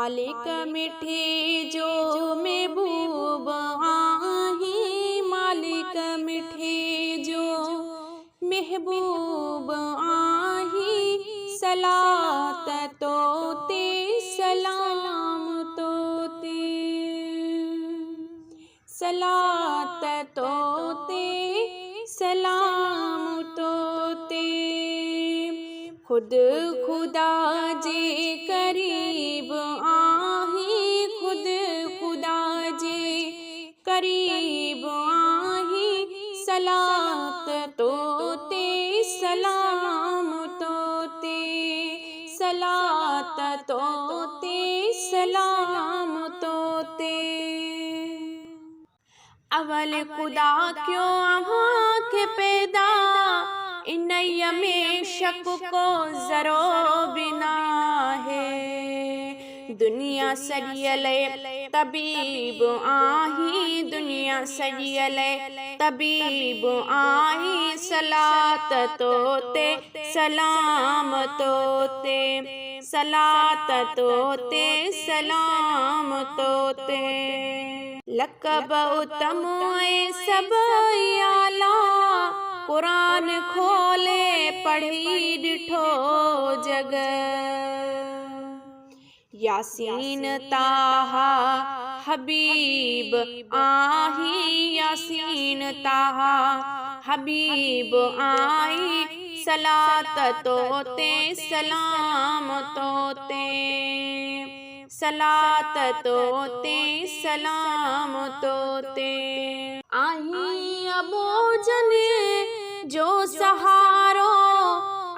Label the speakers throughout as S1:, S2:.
S1: मालिक मिठे जो महबूब आही, मालिक मिठे जो महबूब आही, सलात तोते सलाम तोते, सलात तोते सलाम तोते। खुद खुदा जे करीब आही, खुद खुदा जे करीब आही, सलात तोते सलाम तोते, सलात तोते सलाम तोते। अवल खुदा क्यों आँख पैदा, इनय में शक को जरो बिना है। दुनिया सरियल तबीब आही, दुनिया सरियल तबीब आही, सलात तोते सलाम तोते, सलात तोते सलाम तोते। लक़ब उत्तम सब आला, कुरान खोले पढ़ी ॾिठो जग। यासीन ताहा हबीब आही, यासीन ताहा हबीब आही, सलात तोते सलाम तोते, सलात तोते सलाम तोते। आही अबोजन जो सहारो,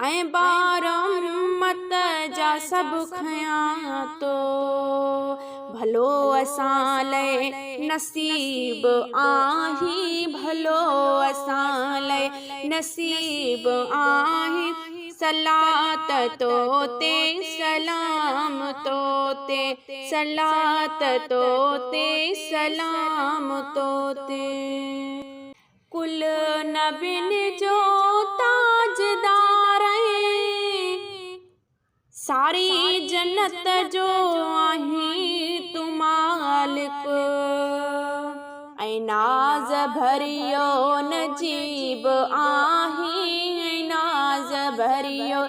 S1: ऐं बार उम्मत जा सब खयां तो, भलो असां लय नसीब आही, भलो असां लय नसीब आही, सलात तोते सलाम तोते, सलात तोते सलाम तोते। कुल नबिन जो ताजदार, सारी जन्नत जो आही तू मालिक, ऐं नाज़ भरियो नजीब आही, नाज़ भरियो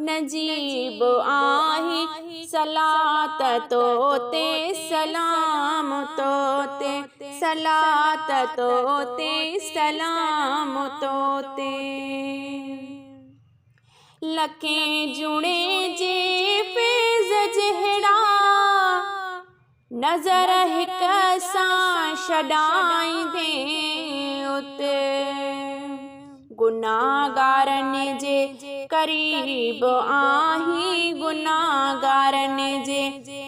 S1: नजीब आही, सलात तोते सलाम तोते, सलात तोते सलाम तोते। लखें जुड़े जे फैज़ जहिड़ा, नज़र हिक सां छॾाईंदे उते। गुनाहगारनि जे करीब आही, गुनाहगारनि जे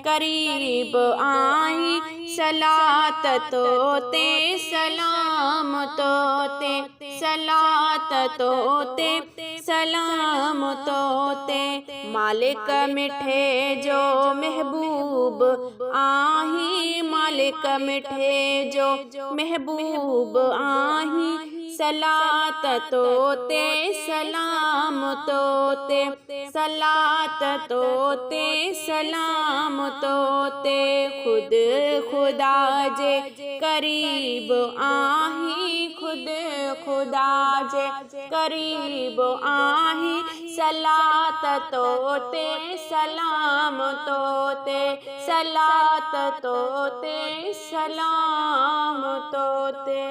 S1: करीब आही, सलात तोते सलाम तोते, सलात तोते सलाम तोते। मालिक मिठे जो महबूब आही, मालिक मिठे जो महबूब आही, सलात तोते सलाम तोते, सलात तोते सलाम तोते। खुद खुदा जे करीब आही, खुद खुदा जे करीब आही, सलात तोते सलाम तोते, सलात तोते सलाम तोते।